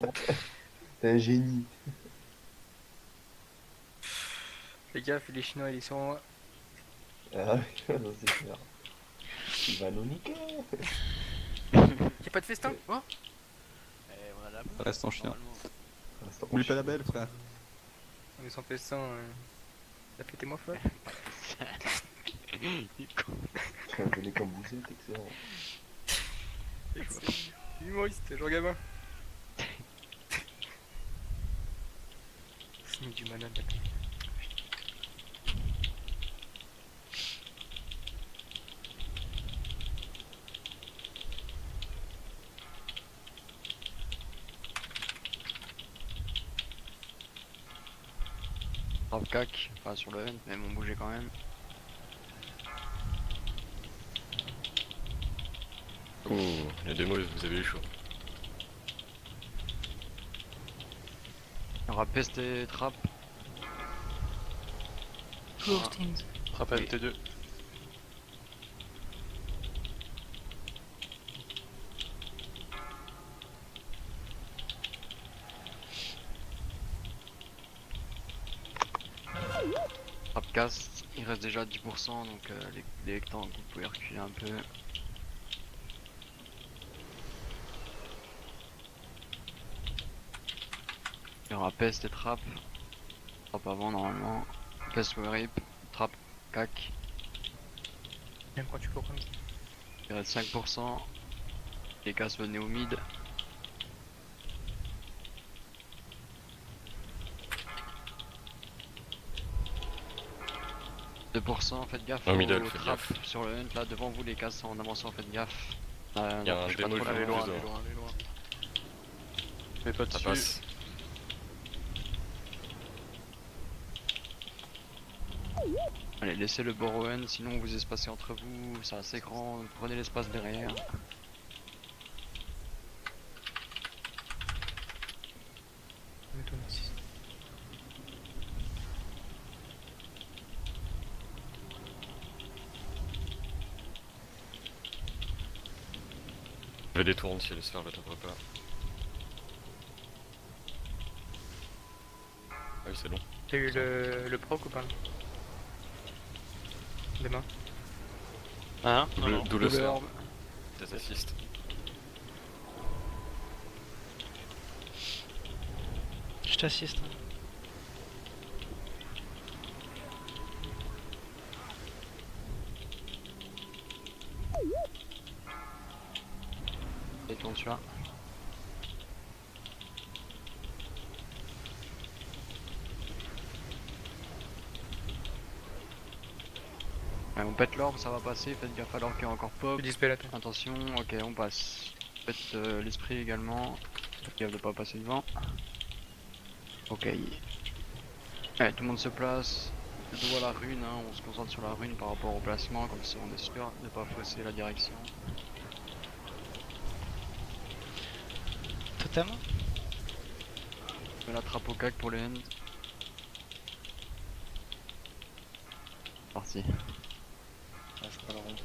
T'es un génie. Les gars, les Chinois ils sont. Ah, ça c'est clair. Il va nous niquer. Y'a pas de festin? Eh, Oh! On a la bouffe, Reste en chien. normalement. reste en Oublie pas la chien. belle, frère. Mais sans festin, la fête est moins folle. Il est con. Venez comme vous êtes, excellent. Humoriste, genre gamin. C'est du malade. Grave cac, enfin sur le hunt, mais ils m'ont bougé quand même. Ouh, les démos, vous avez eu chaud. Il y aura peste et trappe. Frappe Oui. NT2. Trappe casse, il reste déjà 10%, donc les temps vous pouvez reculer un peu. Il y aura peste et trappe. Trappe avant normalement. Peste ou rip, trappe, cac. Même quand tu cours comme ça. Il reste 5%. Les casses venez au mid. Faites gaffe Au middle, aux faites trappes gaffe. sur le hunt là devant vous, les casses en avançant, faites gaffe. Il y a un N'approchez pas démo, trop il la faut loin, plus allez devant. loin, allez loin. Fais pas Ça dessus. passe. Allez, laissez le Borrowen, sinon vous espacez entre vous, c'est assez grand, prenez l'espace derrière. Mets-toi, merci. Je vais détourner si les sphères le taperaient pas. Ah oui, c'est long. T'as eu le proc ou pas? Demain. Hein D'où le Double sphère. orbe. Des assists. Je t'assiste. Détourne celui-là. Ouais, on pète l'orbe, ça va passer, faites gaffe à l'orbe qui est encore pop. Tu dispel là, toi. Attention, ok on passe. Faites l'esprit également. Faites gaffe de pas passer devant. Ok. Allez, tout le monde se place. Le dos à la rune, hein, on se concentre sur la rune par rapport au placement, comme ça on est sûr de pas fausser la direction. Totem. Je mets la trappe au cac pour les end. Parti.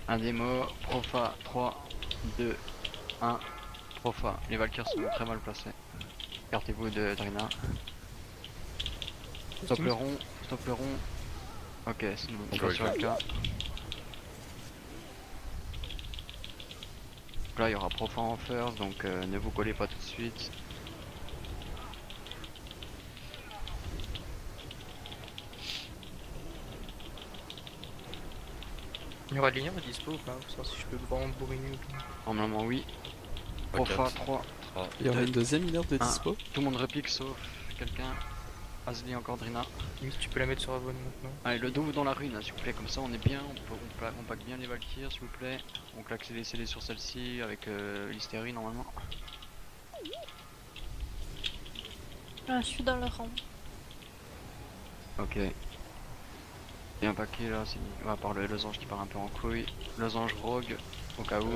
Un démo, Profa, 3, 2, 1, Profa. Les Valkyries sont très mal placés. Écartez-vous de Drina. Stop le rond, stop le rond. Ok, sinon on Go, va sur go. le cas. Donc là il y aura Profa en first, donc ne vous collez pas tout de suite. Il y aura de ligneur dispo ou pas? Pour savoir si je peux vraiment bourriner ou pas. Normalement oui. Profa, 4, 3, 3. Il y aura une deuxième mineur de Ah. dispo. tout le monde repique sauf quelqu'un. Asli encore Drina. Limite, tu peux la mettre sur Avon maintenant. Allez, le dos dans la rune, hein, s'il vous plaît, comme ça on est bien, on pack bien les Valkyries, s'il vous plaît. On claque les CD sur celle-ci avec l'hystérie normalement. Ah, je suis dans le rang. Ok. Il y a un paquet là, c'est à part le losange qui part un peu en couille. Losange rogue, au cas où.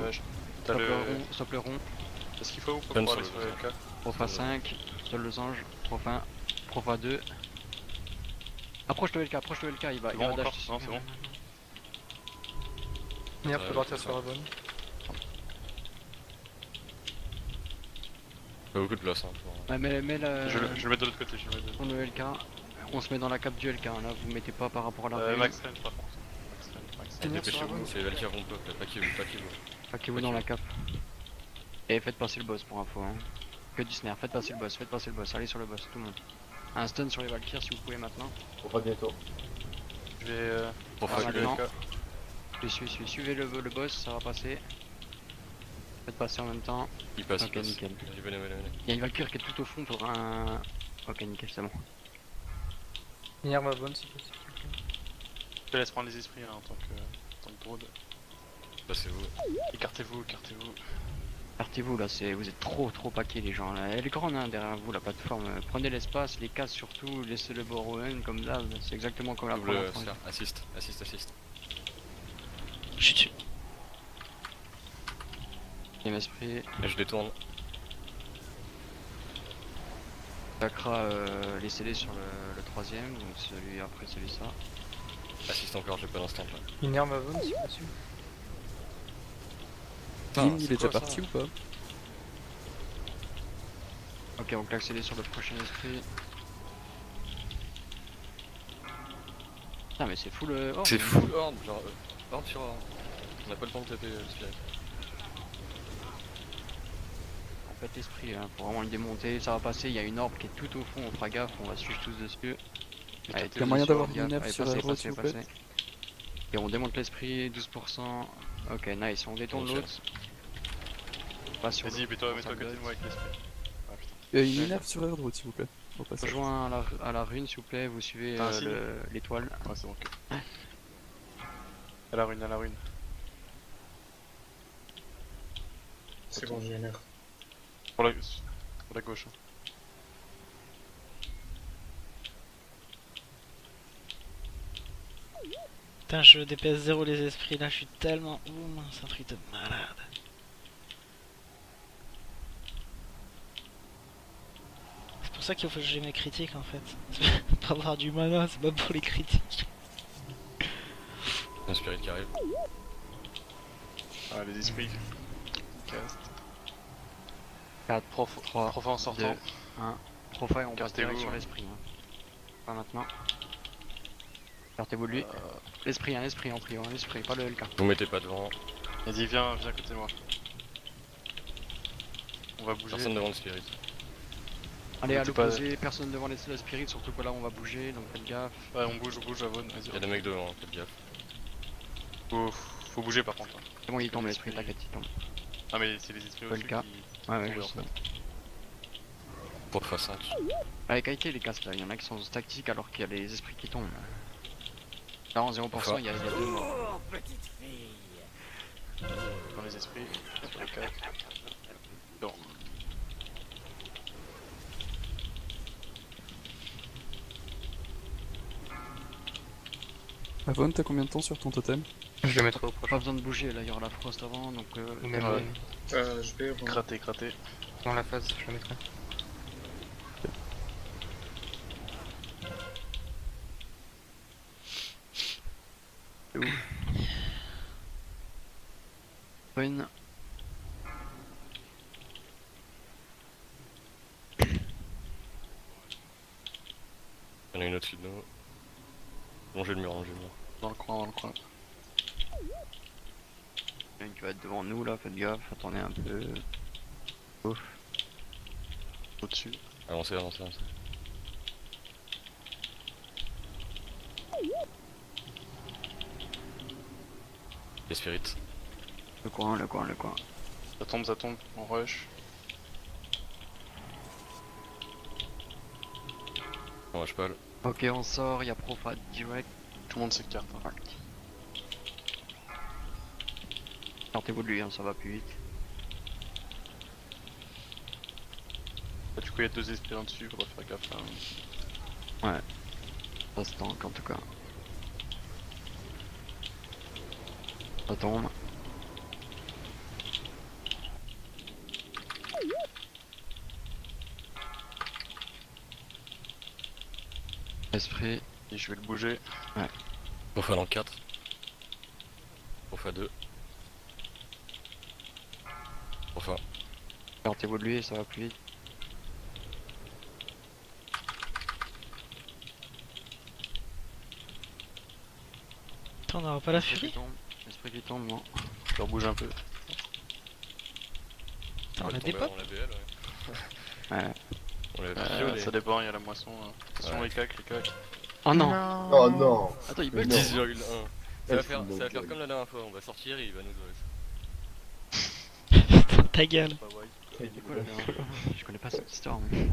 T'as Stop le... le rond, stop le rond. Est-ce qu'il faut Donne pour sur aller le sur le cas Profa 5, seul losange, Profa 1, Profa 2. Approche le LK, il va Bon, dash encore dessus. Non, c'est bon. Ligneur peut partir sur Avon. Pas beaucoup de place, hein. Ouais, mais la... Je vais le mettre de l'autre côté, je vais le mettre de Pour le LK, on se met dans la cape du LK, hein. Là vous mettez pas par rapport à la rune. Max Range par contre. Max Range. Tenir sur la Dépêchez-vous, les Valkyries vont pas qu'il vous, pas qu'il vous. Paquez-vous dans la cape. Et faites passer le boss pour info, hein. Que du snare, faites passer le boss, allez sur le boss, tout le monde. Un stun sur les Valkyries si vous pouvez maintenant. Faut pas bientôt. Je vais Ah, faire le maintenant. LK. Suivez le boss, ça va passer. Faites passer en même temps. Il passe, Ok, il passe. nickel. Allez, venez. Il y a une Valkyrie qui est tout au fond pour un... Ok, nickel, c'est bon. Finir ma bonne si possible. Je te laisse prendre les esprits hein, en tant que drone. Passez-vous. Écartez-vous. Partez-vous là, vous êtes trop paquets les gens là. Elle est grande hein, derrière vous la plateforme. Prenez l'espace, les cases surtout, laissez le bord run comme là, c'est exactement comme la Double première fois. sphère. Assist. Je suis dessus. Game esprit, Et je détourne. Chakra, laissez-les sur le troisième, donc celui après celui ça. Assist encore, j'ai pas d'instant là. Finir ma bonne si possible. Lim, il c'est est déjà quoi, parti ça ou pas? Ok, on claque les sur le prochain esprit. Putain mais c'est full... Oh, C'est full horde, genre horde sur horde. On a pas le temps de taper le spirit. on pète l'esprit hein, pour vraiment le démonter, ça va passer, il y a une orbe qui est tout au fond, on fera gaffe, on va suivre tous dessus. Allez, y a moyen d'avoir gaffe, une nerf allez, sur passez, la droite, s'il vous plaît. passez. Et on démonte l'esprit, 12%. Ok, nice, on détourne Ok. l'autre. Pas sur Vas-y, l'autre, mets-toi on à côté de s'abote. moi avec l'esprit. Ah putain. Une nerf sur la droite, s'il vous plaît. Au passage. Rejoins à la rune s'il vous plaît, vous suivez T'as un signe l'étoile. Ouais, c'est bon. Ok. À la rune. C'est bon, j'ai un air. Pour la gauche. Hein. Putain, je DPS 0 les esprits là, je suis tellement. Ouh, c'est un truc de malade. C'est pour ça qu'il faut que j'ai mes critiques en fait. C'est pas avoir du mana, c'est pas pour les critiques. Un spirit qui arrive. Ah, les esprits. Cast. 4, 3, Profa en sortant. 1. Profile, on passe direct Écartez-vous, sur hein. l'esprit. Hein. Pas maintenant. Écartez-vous de lui. L'esprit, un esprit en trio, un esprit, pas le LK. Vous mettez pas devant. Vas-y, viens à côté de moi. On va bouger. Personne devant le spirit. Allez, à mettez pas- l'opposé, personne devant les spirit, surtout que là on va bouger, donc faites gaffe. Ouais, on bouge, Avon. Vas-y. Il y a des mecs devant, faites gaffe. Faut bouger par contre. Hein. C'est bon, il tombe l'esprit, t'inquiète, il tombe. Ah, mais c'est les esprits Ouais, au-dessus le cas. qui. Ouais, ouais, tombent, je en sais. fait. Pour faire 5. Allez, kайтez les casques là, il y en a qui sont tactiques alors qu'il y a les esprits qui tombent. Là en 0%, il y a 2 morts. Dans les esprits, sur les cases. Bon. Avon, t'as combien de temps sur ton totem? Je le mettrai au prochain. Pas besoin de bouger, là il y aura la frost avant, donc Ou même Ouais. Je vais Gratter. dans la phase, je le mettrai. Rune. Il y en a une au-dessus de nous. Longez le mur. Dans le coin. Il y en a une qui va être devant nous là, faites gaffe, attendez un peu. Ouf. Au-dessus. Avancez. Les spirits. Le coin. Ça tombe. On rush. On rush pas. Ok, on sort, il y a Profa direct. Tout le monde s'écarte. Hein. Sortez-vous de lui, hein, ça va plus vite. Bah, du coup, il y a 2 esprits en dessus, faudra faire gaffe. Hein. Ça se tank en tout cas. Ça tombe. Esprit. Et je vais le bouger. Pour faire dans 4. Pour faire 2. Pour faire. Sortez-vous de lui, ça va plus vite. on n'aura pas la furie. L'esprit qui tombe, non. Je leur bouge un peu. On a des pop. On l'a BL, ouais. Ouais. On l'a violé. Ça dépend, il y a la moisson. Attention les cacs, les cacs. Oh non. Oh non. Attends, il Mais bug. non. 10,1. Ça va Ah, faire c'est une blague. comme la dernière fois, on va sortir et il va nous Ta gueule. pas white. C'est quoi la dernière fois Je connais pas cette histoire. Mais... En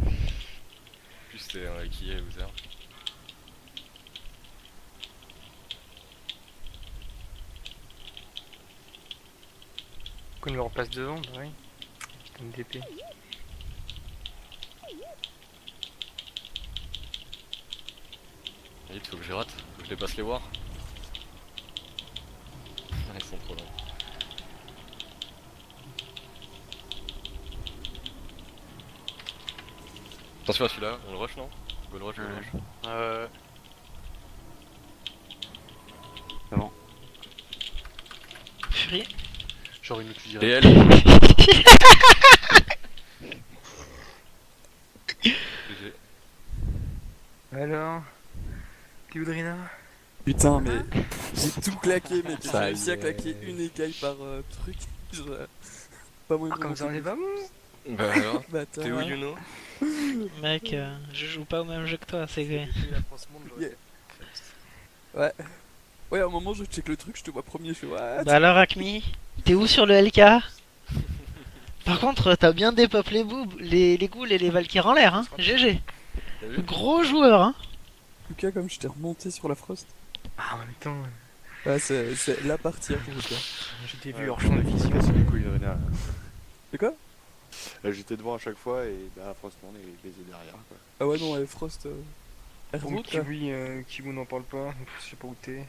plus c'était un qui est loser. Qu'on me repasse devant, bah oui. Putain de DP. Il faut que je rate, faut que je les passe les voir. Ah, ils sont trop longs. Attention à celui-là, on le rush non? Go le rush, go le rush. Furie. Genre une fusil. Et elle GG. Alors, t'es où Drina? Putain, mais j'ai tout claqué, mec. J'ai Ça y réussi à est. claquer une écaille par truc. Genre, pas moins Comme ça on est pas bon. Bah alors, Bâtard. t'es où Yuno? Mec, je joue pas au même jeu que toi, c'est vrai. La France Monde, Yeah. Ouais. Ouais, à un moment, je check le truc, je te vois premier, je fais what? Bah alors Acme, t'es où sur le LK? Par contre, t'as bien dépop les boobs, les ghouls et les valkyries en l'air, hein. GG. T'as vu? Gros joueur, hein. En tout cas, comme je t'ai remonté sur la Frost. Ah en même temps, Ouais, c'est la partie à pour toi. je t'ai vu hors champ de vision. Du coup, il revenait à... C'est quoi? J'étais devant à chaque fois et bah, franchement, on est baisé derrière. Quoi. Ah ouais, non, Frost. Elle Bon, remonte, là. Kiwi n'en parle pas, je sais pas où t'es.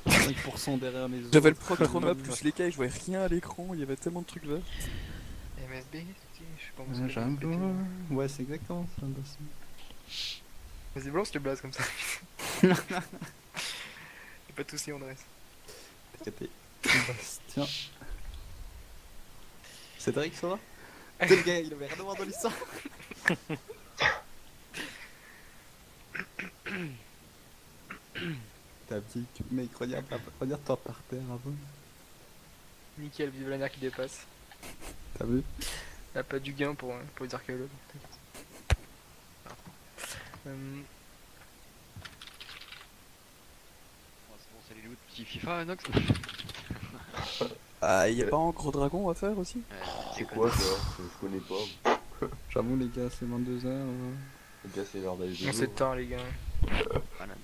5% derrière les autres. J'avais le proc trauma plus l'écaille, je voyais rien à l'écran, il y avait tellement de trucs verts. MSB, je sais pas où Ouais, j'ai un peu... Ouais, c'est exactement ça. boss. Vas-y, balance le blaze comme ça. Y'a pas de soucis, Andrés. T'es capé. Tiens. C'est Drake, ça va? C'est le gars, il avait rien à voir dans l'histoire. T'as petit mec, regarde-toi par terre avant. Nickel, vive la nerf qui dépasse. T'as vu? Y'a pas du gain pour les archéologues. C'est bon, c'est les loups de petit FIFA, Nox. Ah, y a pas un gros dragon à faire aussi? C'est quoi ça? Je connais pas. J'avoue, les gars, c'est 22h. Les gars, c'est l'heure d'aller On s'éteint, les gars.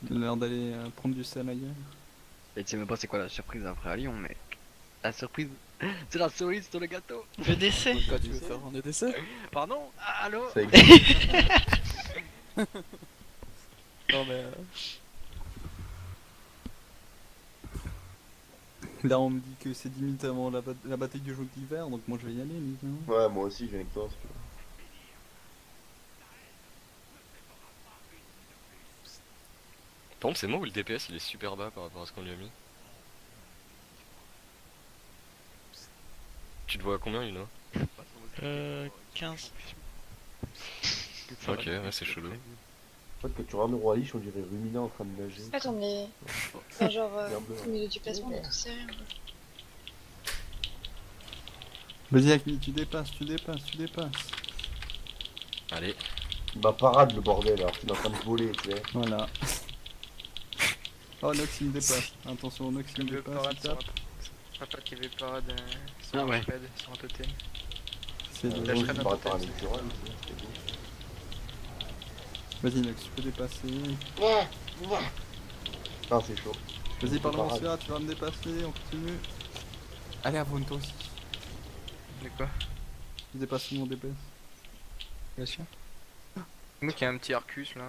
L'heure d'aller prendre du sel ailleurs. Et tu sais même pas c'est quoi la surprise après à Lyon, mais. La surprise, c'est la cerise sur le gâteau. Le décès. Quoi, tu veux faire un EDC? Pardon? Ah, allô? Ça existe. Non mais... Là, on me dit que c'est 10 minutes avant la bataille du jeu d'hiver, donc moi je vais y aller, limite, hein. Ouais, moi aussi, je viens avec toi. si tu veux. Par contre, c'est moi où le DPS il est super bas par rapport à ce qu'on lui a mis. Tu te vois à combien, Yuno? 15. Ok, ouais, c'est chelou. En fait, quand tu regardes le roi Lich, on dirait Rumina en train de nager. Attends, mais. Enfin, genre, Bien bleu, au milieu du classement, on est tous sérieux. Vas-y, Akmi, tu dépasses. Allez. Bah, parade le bordel, alors qu'il est en train de voler, tu sais. Voilà. Oh, Nox il me dépasse. Attention, Nox il me Le dépasse. parade il sur tape. Papa qui avait parade sur Ah un ouais. shred, sur un totem. C'est La de... Shred Je un parade totem. par un écureuil, c'est beau. Vas-y, Nox, tu peux dépasser. Ah, c'est chaud. Vas-y, par Parade. là, tu vas me dépasser, on continue. Allez, avance toi aussi. De quoi? Je dépasse mon DPS. Bien sûr. Moi qui ai un petit Arcus là.